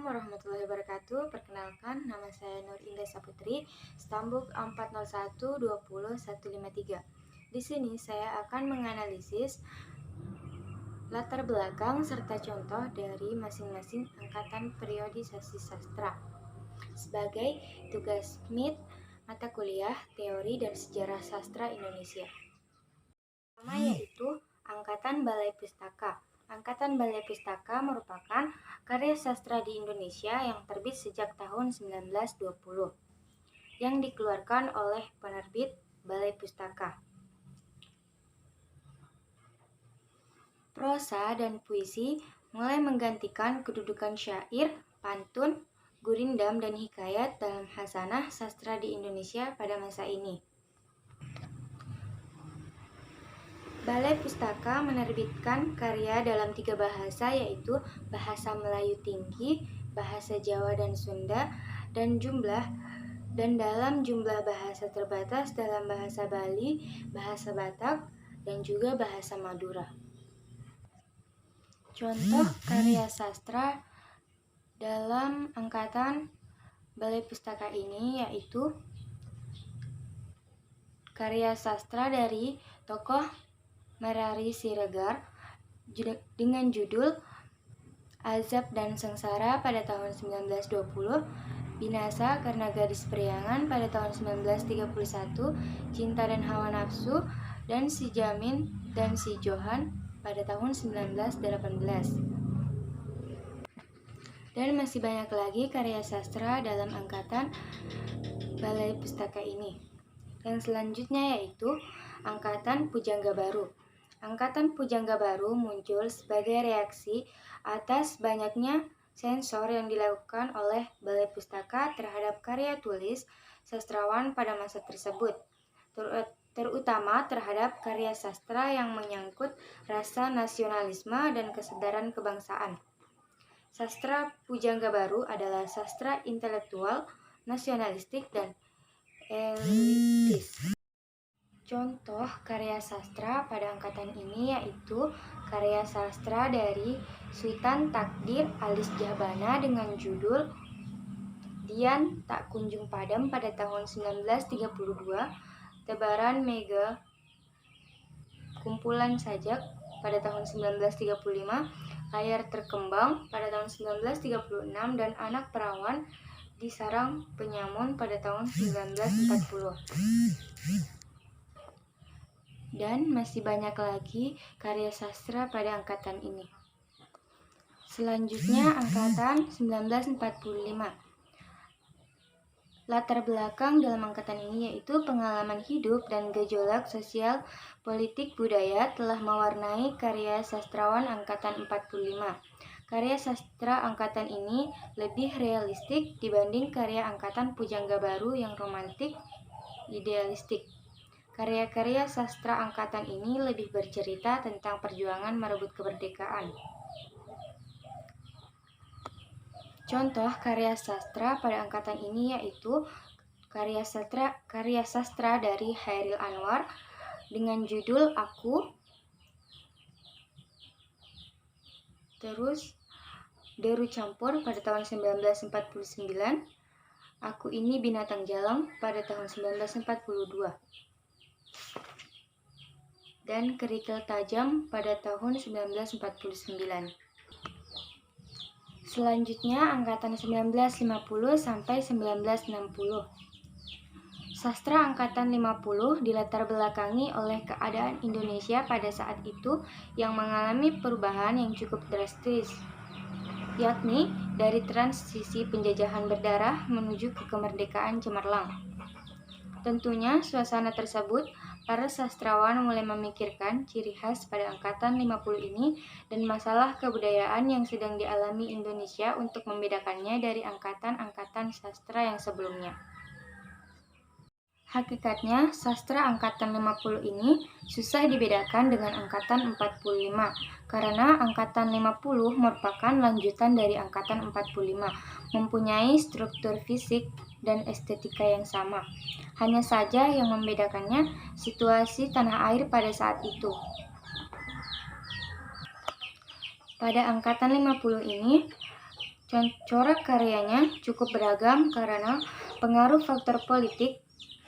warahmatullahi wabarakatuh. Perkenalkan, nama saya Nur Indah Saputri, Stambuk 40120-153. Di sini saya akan menganalisis latar belakang serta contoh dari masing-masing angkatan periodisasi sastra sebagai tugas MIT mata kuliah Teori dan Sejarah Sastra Indonesia. Pertama yaitu Angkatan Balai Pustaka. Angkatan Balai Pustaka merupakan karya sastra di Indonesia yang terbit sejak tahun 1920, yang dikeluarkan oleh penerbit Balai Pustaka. Prosa dan puisi mulai menggantikan kedudukan syair, pantun, gurindam, dan hikayat dalam khasanah sastra di Indonesia pada masa ini. Balai Pustaka menerbitkan karya dalam 3 bahasa, yaitu bahasa Melayu tinggi, bahasa Jawa dan Sunda, dan dalam jumlah bahasa terbatas dalam bahasa Bali, bahasa Batak, dan juga bahasa Madura. Contoh karya sastra dalam angkatan Balai Pustaka ini yaitu karya sastra dari tokoh Merari Siregar dengan judul Azab dan Sengsara pada tahun 1920, Binasa Karena Gadis Priangan pada tahun 1931, Cinta dan Hawa Nafsu, dan Si Jamin dan Si Johan pada tahun 1918. Dan masih banyak lagi karya sastra dalam angkatan Balai Pustaka ini. Yang selanjutnya yaitu Angkatan Pujangga Baru. Angkatan Pujangga Baru muncul sebagai reaksi atas banyaknya sensor yang dilakukan oleh Balai Pustaka terhadap karya tulis sastrawan pada masa tersebut, terutama terhadap karya sastra yang menyangkut rasa nasionalisme dan kesadaran kebangsaan. Sastra Pujangga Baru adalah sastra intelektual, nasionalistik, dan elitis. Contoh karya sastra pada angkatan ini yaitu karya sastra dari Suitan Takdir Alis Jahbana dengan judul Dian Tak Kunjung Padam pada tahun 1932, Tebaran Mega Kumpulan Sajak pada tahun 1935, Layar Terkembang pada tahun 1936, dan Anak Perawan di Sarang Penyamun pada tahun 1940. Dan masih banyak lagi karya sastra pada angkatan ini. Selanjutnya angkatan 1945. Latar belakang dalam angkatan ini yaitu pengalaman hidup dan gejolak sosial, politik, budaya telah mewarnai karya sastrawan angkatan 45. Karya sastra angkatan ini lebih realistik dibanding karya angkatan Pujangga Baru yang romantik, idealistik. Karya-karya sastra angkatan ini lebih bercerita tentang perjuangan merebut kemerdekaan. Contoh karya sastra pada angkatan ini yaitu karya sastra dari Chairil Anwar dengan judul Aku, terus Deru Campur pada tahun 1949, Aku Ini Binatang Jalang pada tahun 1942. Dan Kerikil Tajam pada tahun 1949. Selanjutnya angkatan 1950 sampai 1960. Sastra angkatan 50 dilatar belakangi oleh keadaan Indonesia pada saat itu yang mengalami perubahan yang cukup drastis, yakni dari transisi penjajahan berdarah menuju ke kemerdekaan cemerlang. Tentunya suasana tersebut para sastrawan mulai memikirkan ciri khas pada angkatan 50 ini dan masalah kebudayaan yang sedang dialami Indonesia untuk membedakannya dari angkatan-angkatan sastra yang sebelumnya. Hakikatnya, sastra angkatan 50 ini susah dibedakan dengan angkatan 45, karena angkatan 50 merupakan lanjutan dari angkatan 45, mempunyai struktur fisik dan estetika yang sama. Hanya saja yang membedakannya situasi tanah air pada saat itu. Pada angkatan 50 ini, Corak karyanya cukup beragam karena pengaruh faktor politik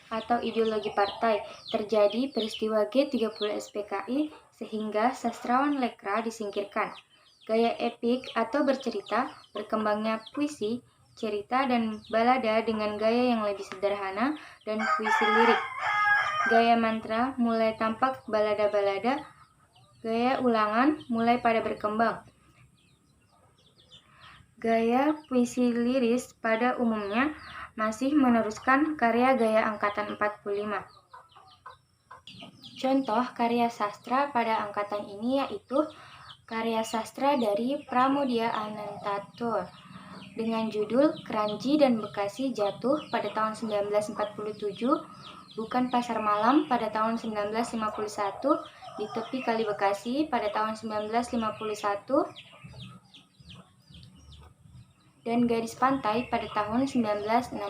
atau ideologi partai. Terjadi peristiwa G30 SPKI sehingga sastrawan lekra disingkirkan. Gaya epik atau bercerita, berkembangnya puisi, cerita, dan balada dengan gaya yang lebih sederhana dan puisi lirik. Gaya mantra mulai tampak balada-balada, gaya ulangan mulai pada berkembang. Gaya puisi liris pada umumnya masih meneruskan karya gaya angkatan 45. Contoh karya sastra pada angkatan ini yaitu karya sastra dari Pramoedya Anantatur dengan judul Kranji dan Bekasi Jatuh pada tahun 1947, Bukan Pasar Malam pada tahun 1951, Di Tepi Kali Bekasi pada tahun 1951, dan Gadis Pantai pada tahun 1965.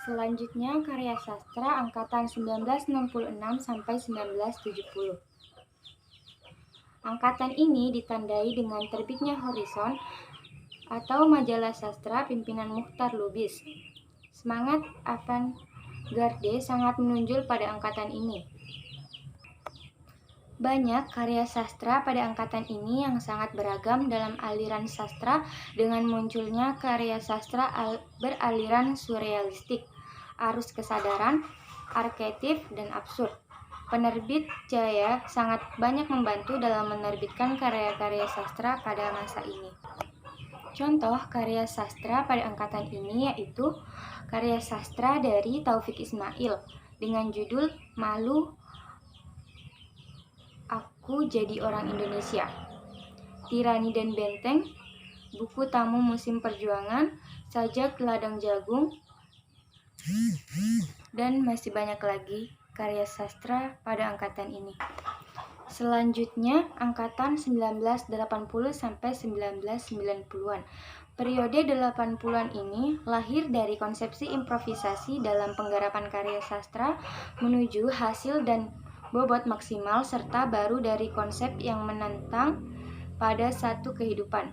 Selanjutnya karya sastra angkatan 1966 sampai 1970. Angkatan ini ditandai dengan terbitnya Horizon atau majalah sastra pimpinan Muchtar Lubis. Semangat avant-garde sangat menonjol pada angkatan ini. Banyak karya sastra pada angkatan ini yang sangat beragam dalam aliran sastra dengan munculnya karya sastra beraliran surrealistik, arus kesadaran, arketip, dan absurd. Penerbit Jaya sangat banyak membantu dalam menerbitkan karya-karya sastra pada masa ini. Contoh karya sastra pada angkatan ini yaitu karya sastra dari Taufik Ismail dengan judul Malu Aku Jadi Orang Indonesia, Tirani dan Benteng, Buku Tamu Musim Perjuangan, Sajak Ladang Jagung, dan masih banyak lagi karya sastra pada angkatan ini. Selanjutnya, angkatan 1980 sampai 1990-an. Periode 80-an ini lahir dari konsepsi improvisasi dalam penggarapan karya sastra menuju hasil dan bobot maksimal serta baru dari konsep yang menentang pada satu kehidupan.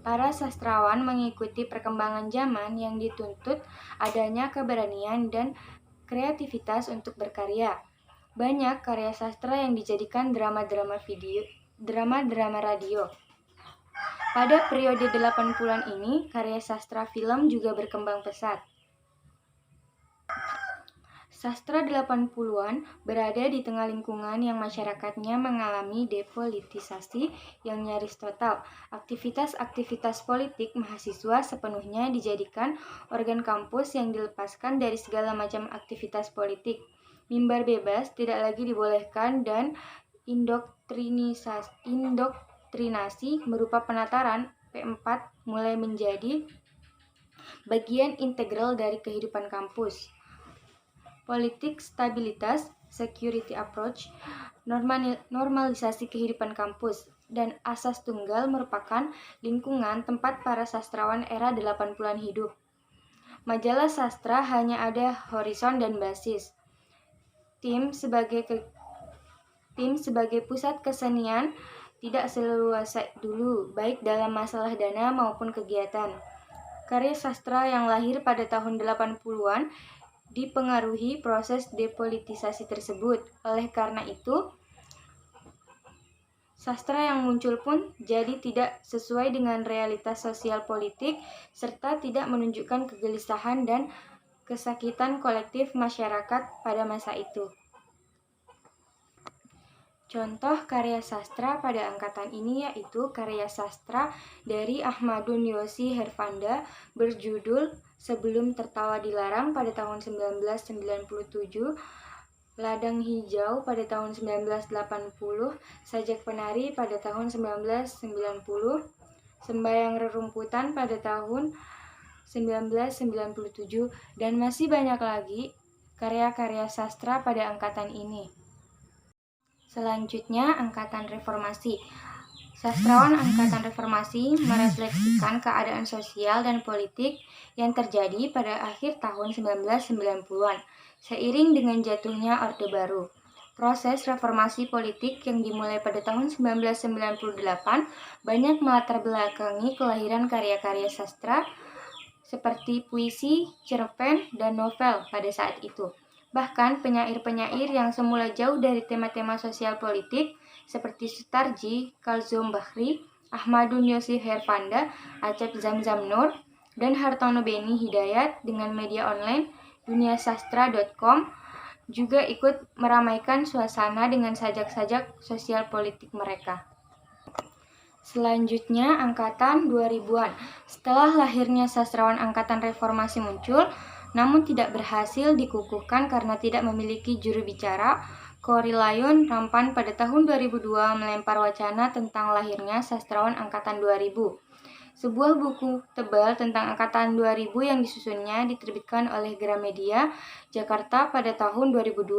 Para sastrawan mengikuti perkembangan zaman yang dituntut adanya keberanian dan kreativitas untuk berkarya. Banyak karya sastra yang dijadikan drama-drama radio. Pada periode 80-an ini, karya sastra film juga berkembang pesat. Sastra 80-an berada di tengah lingkungan yang masyarakatnya mengalami depolitisasi yang nyaris total. Aktivitas-aktivitas politik mahasiswa sepenuhnya dijadikan organ kampus yang dilepaskan dari segala macam aktivitas politik. Mimbar bebas tidak lagi dibolehkan dan indoktrinasi berupa penataran P4 mulai menjadi bagian integral dari kehidupan kampus. Politik stabilitas, security approach, normalisasi kehidupan kampus, dan asas tunggal merupakan lingkungan tempat para sastrawan era 80-an hidup. Majalah sastra hanya ada Horizon dan Basis. Tim sebagai pusat kesenian tidak seluas dulu, baik dalam masalah dana maupun kegiatan. Karya sastra yang lahir pada tahun 80-an dipengaruhi proses depolitisasi tersebut. Oleh karena itu, sastra yang muncul pun jadi tidak sesuai dengan realitas sosial politik serta tidak menunjukkan kegelisahan dan kesakitan kolektif masyarakat pada masa itu. Contoh karya sastra pada angkatan ini yaitu karya sastra dari Ahmadun Yosi Herfanda berjudul Sebelum Tertawa Dilarang pada tahun 1997, Ladang Hijau pada tahun 1980, Sajak Penari pada tahun 1990, Sembayang Rerumputan pada tahun 1997, dan masih banyak lagi karya-karya sastra pada angkatan ini. Selanjutnya, Angkatan Reformasi. Sastrawan Angkatan Reformasi merefleksikan keadaan sosial dan politik yang terjadi pada akhir tahun 1990-an, seiring dengan jatuhnya Orde Baru. Proses reformasi politik yang dimulai pada tahun 1998 banyak melatar belakangi kelahiran karya-karya sastra seperti puisi, cerpen, dan novel pada saat itu. Bahkan penyair-penyair yang semula jauh dari tema-tema sosial politik seperti Sutarji, Kalzum Bahri, Ahmadun Yosif Herfanda, Acep Zamzam Nur, dan Hartono Beni Hidayat dengan media online duniasastra.com juga ikut meramaikan suasana dengan sajak-sajak sosial politik mereka. Selanjutnya, angkatan 2000-an. Setelah lahirnya sastrawan angkatan reformasi muncul, namun tidak berhasil dikukuhkan karena tidak memiliki juru bicara, Cory Lyon Rampan pada tahun 2002 melempar wacana tentang lahirnya sastrawan angkatan 2000. Sebuah buku tebal tentang angkatan 2000 yang disusunnya diterbitkan oleh Gramedia, Jakarta pada tahun 2002.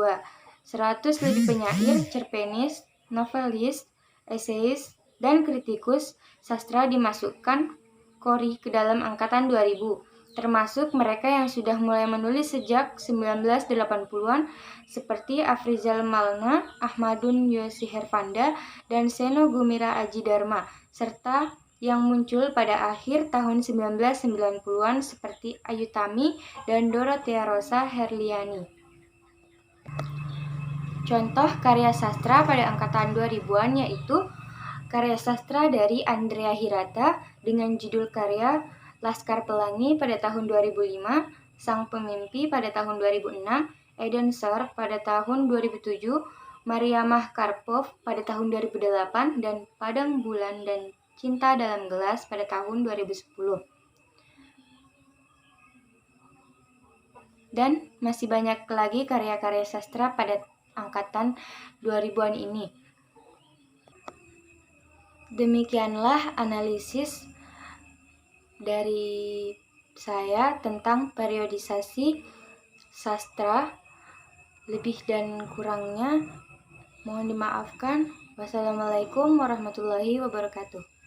100 lebih penyair, cerpenis, novelis, eseis, dan kritikus sastra dimasukkan Cory ke dalam angkatan 2000, termasuk mereka yang sudah mulai menulis sejak 1980-an seperti Afrizal Malna, Ahmadun Yosi Herfanda, dan Seno Gumira Aji Dharma, serta yang muncul pada akhir tahun 1990-an seperti Ayu Tami dan Dorothea Rosa Herliani. Contoh karya sastra pada angkatan 2000-an yaitu karya sastra dari Andrea Hirata dengan judul karya Laskar Pelangi pada tahun 2005, Sang Pemimpi pada tahun 2006, Eden Sor pada tahun 2007, Mariamah Karpov pada tahun 2008, dan Padang Bulan dan Cinta dalam Gelas pada tahun 2010. Dan masih banyak lagi karya-karya sastra pada angkatan 2000-an ini. Demikianlah analisis dari saya tentang periodisasi sastra. Lebih dan kurangnya mohon dimaafkan. Wassalamualaikum warahmatullahi wabarakatuh.